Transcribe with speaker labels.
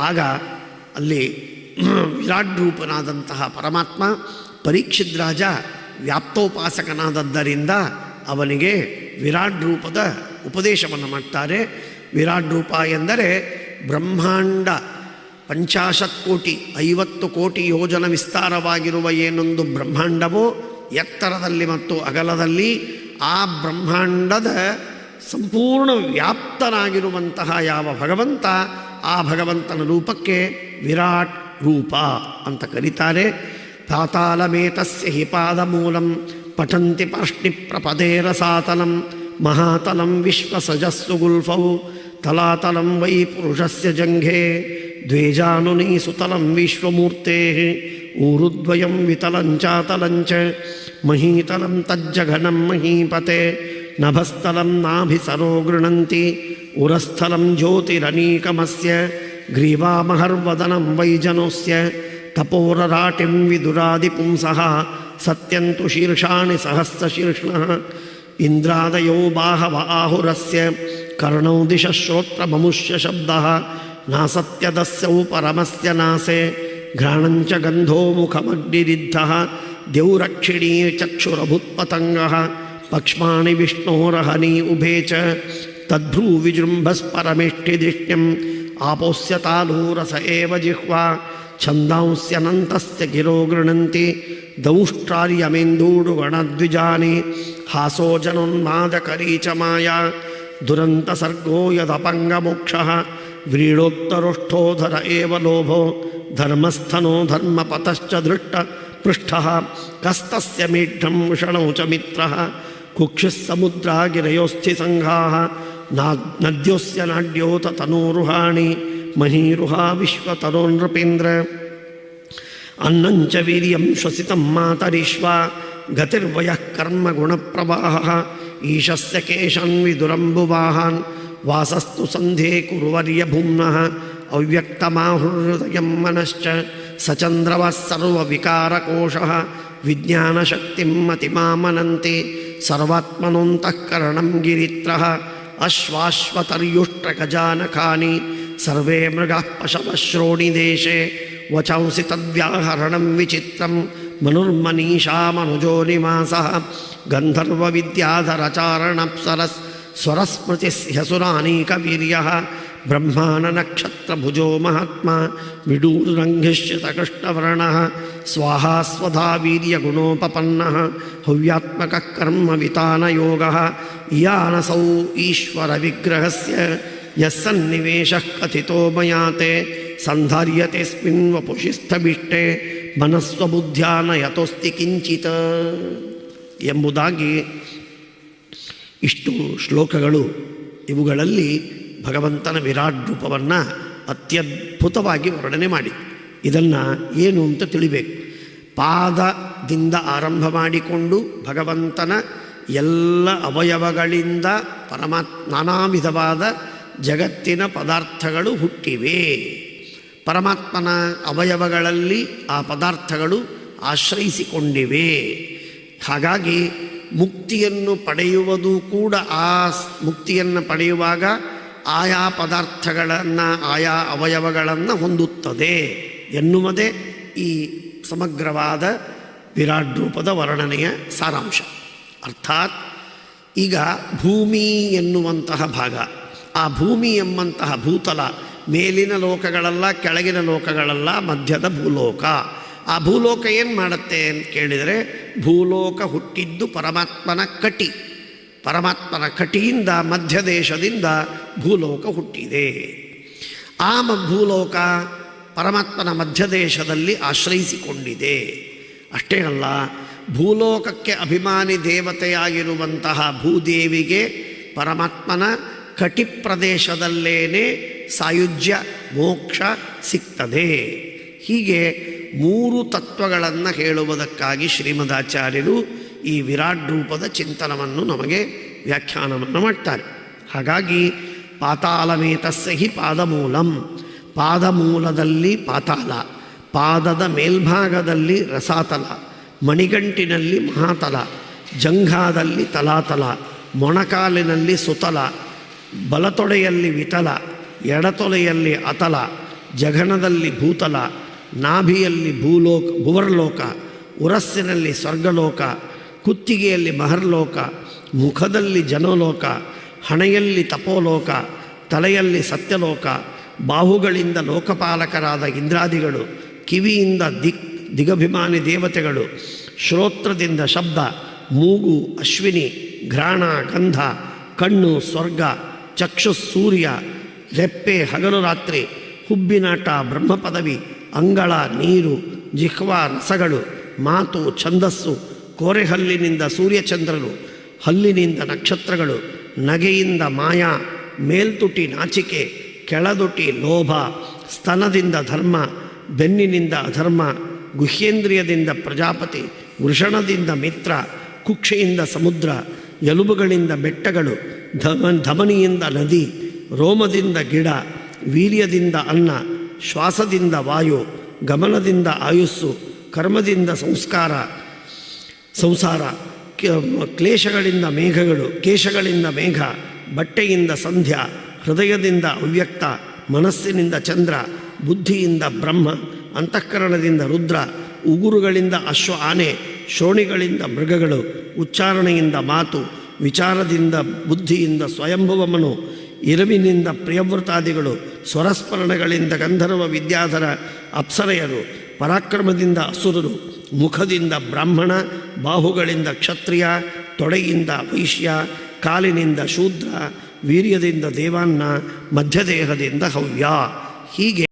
Speaker 1: ಆಗ ಅಲ್ಲಿ ವಿರಾಟ್ ರೂಪನಾದಂತಹ ಪರಮಾತ್ಮ ಪರೀಕ್ಷಿತ್ ರಾಜ ವ್ಯಾಪ್ತೋಪಾಸಕನಾದದ್ದರಿಂದ ಅವನಿಗೆ ವಿರಾಟ್ ರೂಪದ ಉಪದೇಶವನ್ನು ಮಾಡ್ತಾರೆ. ವಿರಾಟ್ ರೂಪ ಎಂದರೆ ಬ್ರಹ್ಮಾಂಡ 50 ಕೋಟಿ 50 ಕೋಟಿ ಯೋಜನ ವಿಸ್ತಾರವಾಗಿರುವ ಏನೊಂದು ಬ್ರಹ್ಮಾಂಡವೋ ಎತ್ತರದಲ್ಲಿ ಮತ್ತು ಅಗಲದಲ್ಲಿ ಆ ಬ್ರಹ್ಮಾಂಡದ ಸಂಪೂರ್ಣ ವ್ಯಾಪ್ತನಾಗಿರುವಂತಹ ಯಾವ ಭಗವಂತ, ಆ ಭಗವಂತನ ರೂಪಕ್ಕೆ ವಿರಾಟ್ ರೂಪ ಅಂತ ಕರೀತಾರೆ. ಪಾತಾಳಮೇತಸ್ಯ ಹಿ ಪಾದಮೂಲಂ ಪಠಂತಿ ಪಾರ್ಷ್ಣಿ ಪ್ರಪದೇ ರಸಾತಲಂ ಮಹಾತಲಂ ವಿಶ್ವಸಜಸ್ಸು ಗುಲ್ಫೌ ತಲಾತಲಂ ವೈ ಪುರುಷಸ್ಯ ಜಂಘೆ ದ್ವೇಜಾನುನಿ ಸುತಲಂ ವಿಶ್ವಮೂರ್ತೆ ಊರುದ್ವಯಂ ವಿತಲಂಚಾತಲಂಚ ಮಹೀತಲಂ ತಜ್ಜಘನಂ ಮಹೀಪತೆ ನಭಸ್ಥಲಂ ನಾಭಿಸರೋ ಗೃಣಂತಿ ಉರಸ್ಥಲಂ ಜ್ಯೋತಿರನೀಕಮಸ್ಯ ಗ್ರೀವಾಮಹರ್ವದನಂ ವೈಜನೋಸ್ಯ ತಪೋರರಾಟಿಂ ವಿದುರಾದಿಪುಂಸಃ ಸತ್ಯಂತು ಶೀರ್ಷಾಣಿ ಸಹಸ್ರಶೀರ್ಷ್ಣಃ ಇಂದ್ರಾದಯೋ ಬಾಹವ ಆಹುರಸ್ಯ ಕರ್ಣೌ ದಿಶಶ್ರೋತ್ರಮಮುಷ್ಯ ಶಬ್ದಃ ನಾಸತ್ಯದಸ್ಯೌ ಪರಮಸ್ಯ ನಾಸೆ ಘ್ರಾಣಂಚ ಗಂಧೋ ಮುಖಮಗ್ನಿರಿದ್ಧಃ ದ್ಯೌರಕ್ಷಿಣೀ ಚಕ್ಷುರಭುತ್ಪತಂಗಃ ಪಕ್ಷ್ಮಾಣಿ ವಿಷ್ಣೋರಹನಿ ಉಭೇ ಚ ತದ್ಭ್ರೂ ವಿಜೃಂಭಸ್ಪರಮೇಷ್ಠಿದಿಷ್ಟ್ಯಂ ಆಪೋಸ್ಯ ತಾಲೂರಸ ಏವ ಜಿಹ್ವಾ ಛಂದಾಂಸ್ಯನಂತಸ್ಯ ಗಿರೋ ಗೃಣಂತಿ ದೌಷ್ಟ್ರಾರ್ಯಮೇಂದೂಡುಗಣದ್ವಿಜಾನಿ ಹಾಸೋ ಜನೋನ್ಮಾದಕರೀ ಚ ಮಾಯಾ ದುರಂತ ಸರ್ಗೋ ಯದಪಂಗಮೋಕ್ಷಃ ವ್ರೀಡೋತ್ತರೋಷ್ಠೋಧರ ಏವ ಲೋಭೋ ಧರ್ಮಸ್ಥನೋ ಧರ್ಮಪತಶ್ಚ ದೃಷ್ಟ ಪೃಷ್ಠಃ ಕಸ್ತಸ್ಯ ಮೇಢ್ರಂ ವೃಷಣೌ ಚ ಮಿತ್ರಃ ಕುಕ್ಷಿಃ ಸಮುದ್ರಾ ಗಿರಯೋಸ್ಥಿ ಸಂಘಾಃ ನದ್ಯೋಸ್ಯ ನಾಡ್ಯೋತ ತನೂರುಹಾಣಿ ಮಹೀರುಹಾ ವಿಶ್ವತನೋನೃಪೇಂದ್ರ ಅನ್ನಂಚ ವೀರ್ಯಂ ಶ್ವಸಿತಂ ಮಾತರಿಶ್ವಾ ಗತಿರ್ವಯಃ ಕರ್ಮ ಗುಣಪ್ರವಾಹಃ ಈಶಸ್ಯ ಕೇಶಾನ್ವಿದುರಂಬುವಾಹಾನ್ ವಾಸಸ್ತು ಸಂಧೇ ಕುರುವರ್ಯ ಭುಮ್ನಃ ಅವ್ಯಕ್ತಮಾಹುರ್ಹೃದಯಂ ಮನಶ್ಚ ಸಚಂದ್ರವಃ ಸರ್ವವಿಕಾರಕೋಶಃ ವಿಜ್ಞಾನಶಕ್ತಿಂ ಮತಿಮಾಮನಂತೆ ಸರ್ವಾತ್ಮನೋಂತಃಕರಣಂ ಗಿರಿತ್ರಃ ಅಶ್ವಾಶ್ವತರ್ಯುಷ್ಟ್ರಗಜಾನಕಾನಿ ಸರ್ವೇ ಮೃಗಾಃ ಪಶವಃ ಶ್ರೋಣಿದೇಶೆ ವಚಾಂಸಿ ತದ್ವ್ಯಾಹರಣಂ ವಿಚಿತ್ರಂ ಮನುರ್ಮನೀಷಾ ಮನುಜೋ ನಿವಾಸಃ ಗಂಧರ್ವವಿದ್ಯಾಧರಚಾರಣಪ್ಸರಸ್ ಸ್ವರಸ್ಮೃತಿಸ್ಯಸುರಾನೀಕವೀರ್ಯಃ ಬ್ರಹ್ಮಾನನಕ್ಷತ್ರಭುಜೋ ಮಹಾತ್ಮ ವಿಡೂರಂಘಿಷ್ಯತಕೃಷ್ಣವರ್ಣಃ ಸ್ವಾಹಾ ಸ್ವಧಾ ವೀರ್ಯಗುಣೋಪಪನ್ನಃ ಹವ್ಯಾತ್ಮಕಃ ಕರ್ಮವಿತಾನಯೋಗಃ ಯಾನಸೌ ಈಶ್ವರವಿಗ್ರಹಸ್ಯ ಯಸ್ಸನ್ನಿವೇಶಃ ಕಥಿತೋ ಮಯಾತೆ ಸಂಧಾರ್ಯತೆಸ್ಮಿನ್ ವಪುಷಿಸ್ಥಭಿಷ್ಟೆ ಮನಸ್ವಬುದ್ಧ್ಯಾನ ಯತೋಸ್ತಿ ಕಿಂಚಿತ್ ಎಂಬುದಾಗಿ ಇಷ್ಟು ಶ್ಲೋಕಗಳು. ಇವುಗಳಲ್ಲಿ ಭಗವಂತನ ವಿರಾಟ್ ರೂಪವನ್ನು ಅತ್ಯದ್ಭುತವಾಗಿ ವರ್ಣನೆ ಮಾಡಿ ಇದನ್ನು ಏನು ಅಂತ ತಿಳಿಬೇಕು. ಪಾದದಿಂದ ಆರಂಭ ಮಾಡಿಕೊಂಡು ಭಗವಂತನ ಎಲ್ಲ ಅವಯವಗಳಿಂದ ನಾನಾ ವಿಧವಾದ ಜಗತ್ತಿನ ಪದಾರ್ಥಗಳು ಹುಟ್ಟಿವೆ. ಪರಮಾತ್ಮನ ಅವಯವಗಳಲ್ಲಿ ಆ ಪದಾರ್ಥಗಳು ಆಶ್ರಯಿಸಿಕೊಂಡಿವೆ. ಹಾಗಾಗಿ ಮುಕ್ತಿಯನ್ನು ಪಡೆಯುವುದು ಕೂಡ ಆ ಮುಕ್ತಿಯನ್ನು ಪಡೆಯುವಾಗ ಆಯಾ ಪದಾರ್ಥಗಳನ್ನು ಆಯಾ ಅವಯವಗಳನ್ನು ಹೊಂದುತ್ತದೆ ಎನ್ನುವುದೇ ಈ ಸಮಗ್ರವಾದ ವಿರಾಟ್ ರೂಪದ ವರ್ಣನೆಯ ಸಾರಾಂಶ. ಅರ್ಥಾತ್ ಈಗ ಭೂಮಿ ಎನ್ನುವಂತಹ ಭಾಗ, ಆ ಭೂಮಿ ಎಂಬಂತಹ ಭೂತಲ ಮೇಲಿನ ಲೋಕಗಳಲ್ಲ, ಕೆಳಗಿನ ಲೋಕಗಳಲ್ಲ, ಮಧ್ಯದ ಭೂಲೋಕ. ಆ ಭೂಲೋಕ ಏನು ಮಾಡುತ್ತೆ ಅಂತ ಕೇಳಿದರೆ, ಭೂಲೋಕ ಹುಟ್ಟಿದ್ದು ಪರಮಾತ್ಮನ ಕಟಿ. ಪರಮಾತ್ಮನ ಕಟಿಯಿಂದ ಮಧ್ಯದೇಶದಿಂದ ಭೂಲೋಕ ಹುಟ್ಟಿದೆ. ಆ ಭೂಲೋಕ ಪರಮಾತ್ಮನ ಮಧ್ಯದೇಶದಲ್ಲಿ ಆಶ್ರಯಿಸಿಕೊಂಡಿದೆ. ಅಷ್ಟೇ ಅಲ್ಲ, ಭೂಲೋಕಕ್ಕೆ ಅಭಿಮಾನಿ ದೇವತೆಯಾಗಿರುವಂತಹ ಭೂದೇವಿಗೆ ಪರಮಾತ್ಮನ ಕಟಿ ಪ್ರದೇಶದಲ್ಲೇನೆ ಸಾಯುಜ್ಯ ಮೋಕ್ಷ ಸಿಗ್ತದೆ. ಹೀಗೆ 3 ತತ್ವಗಳನ್ನು ಹೇಳುವುದಕ್ಕಾಗಿ ಶ್ರೀಮದಾಚಾರ್ಯರು ಈ ವಿರಾಟ್ ರೂಪದ ಚಿಂತನವನ್ನು ನಮಗೆ ವ್ಯಾಖ್ಯಾನವನ್ನು ಮಾಡ್ತಾರೆ. ಹಾಗಾಗಿ ಪಾತಾಳಮೇತಸ್ಯ ಹಿ ಪಾದಮೂಲಂ, ಪಾದಮೂಲದಲ್ಲಿ ಪಾತಾಳ, ಪಾದದ ಮೇಲ್ಭಾಗದಲ್ಲಿ ರಸಾತಲ, ಮಣಿಗಂಟಿನಲ್ಲಿ ಮಹಾತಲ, ಜಂಘಾದಲ್ಲಿ ತಲಾತಲ, ಮೊಣಕಾಲಿನಲ್ಲಿ ಸುತಲ, ಬಲತೊಡೆಯಲ್ಲಿ ವಿತಲ, ಎಡತೊಲೆಯಲ್ಲಿ ಅತಲ, ಜಘನದಲ್ಲಿ ಭೂತಲ, ನಾಭಿಯಲ್ಲಿ ಭುವರ್ಲೋಕ, ಉರಸ್ಸಿನಲ್ಲಿ ಸ್ವರ್ಗಲೋಕ, ಕುತ್ತಿಗೆಯಲ್ಲಿ ಮಹರ್ಲೋಕ, ಮುಖದಲ್ಲಿ ಜನೋಲೋಕ, ಹಣೆಯಲ್ಲಿ ತಪೋಲೋಕ, ತಲೆಯಲ್ಲಿ ಸತ್ಯಲೋಕ, ಬಾಹುಗಳಿಂದ ಲೋಕಪಾಲಕರಾದ ಇಂದ್ರಾದಿಗಳು, ಕಿವಿಯಿಂದ ದಿಗಭಿಮಾನಿ ದೇವತೆಗಳು, ಶ್ರೋತ್ರದಿಂದ ಶಬ್ದ, ಮೂಗು ಅಶ್ವಿನಿ, ಘ್ರಾಣ ಗಂಧ, ಕಣ್ಣು ಸ್ವರ್ಗ, ಚಕ್ಷು ಸೂರ್ಯ, ರೆಪ್ಪೆ ಹಗಲು ರಾತ್ರಿ, ಹುಬ್ಬಿನಾಟ ಬ್ರಹ್ಮಪದವಿ, ಅಂಗಳ ನೀರು, ಜಿಹ್ವಾ ರಸಗಳು, ಮಾತು ಛಂದಸ್ಸು, ಕೋರೆಹಲ್ಲಿನಿಂದ ಸೂರ್ಯಚಂದ್ರರು, ಹಲ್ಲಿನಿಂದ ನಕ್ಷತ್ರಗಳು, ನಗೆಯಿಂದ ಮಾಯಾ, ಮೇಲ್ತುಟಿ ನಾಚಿಕೆ, ಕೆಳದುಟಿ ಲೋಭ, ಸ್ತನದಿಂದ ಧರ್ಮ, ಬೆನ್ನಿನಿಂದ ಅಧರ್ಮ, ಗುಹ್ಯೇಂದ್ರಿಯದಿಂದ ಪ್ರಜಾಪತಿ, ವೃಷಣದಿಂದ ಮಿತ್ರ, ಕುಕ್ಷೆಯಿಂದ ಸಮುದ್ರ, ಎಲುಬುಗಳಿಂದ ಬೆಟ್ಟಗಳು, ಧಮನಿಯಿಂದ ನದಿ, ರೋಮದಿಂದ ಗಿಡ, ವೀರ್ಯದಿಂದ ಅನ್ನ, ಶ್ವಾಸದಿಂದ ವಾಯು, ಗಮನದಿಂದ ಆಯುಸ್ಸು, ಕರ್ಮದಿಂದ ಸಂಸಾರ, ಕೇಶಗಳಿಂದ ಮೇಘ, ಬಟ್ಟೆಯಿಂದ ಸಂಧ್ಯಾ, ಹೃದಯದಿಂದ ಅವ್ಯಕ್ತ, ಮನಸ್ಸಿನಿಂದ ಚಂದ್ರ, ಬುದ್ಧಿಯಿಂದ ಬ್ರಹ್ಮ, ಅಂತಃಕರಣದಿಂದ ರುದ್ರ, ಉಗುರುಗಳಿಂದ ಅಶ್ವ ಆನೆ, ಶೋಣಿಗಳಿಂದ ಮೃಗಗಳು, ಉಚ್ಚಾರಣೆಯಿಂದ ಮಾತು, ವಿಚಾರದಿಂದ ಬುದ್ಧಿಯಿಂದ ಸ್ವಯಂಭುವ ಮನು, ಇರವಿನಿಂದ ಪ್ರಿಯವೃತಾದಿಗಳು, ಸ್ವರಸ್ಮರಣಗಳಿಂದ ಗಂಧರ್ವ ವಿದ್ಯಾಧರ ಅಪ್ಸರೆಯರು, ಪರಾಕ್ರಮದಿಂದ ಅಸುರರು, ಮುಖದಿಂದ ಬ್ರಾಹ್ಮಣ, ಬಾಹುಗಳಿಂದ ಕ್ಷತ್ರಿಯ, ತೊಡೆಯಿಂದ ವೈಶ್ಯ, ಕಾಲಿನಿಂದ ಶೂದ್ರ, ವೀರ್ಯದಿಂದ ದೇವಾನ್ನ, ಮಧ್ಯದೇಹದಿಂದ ಹವ್ಯ. ಹೀಗೆ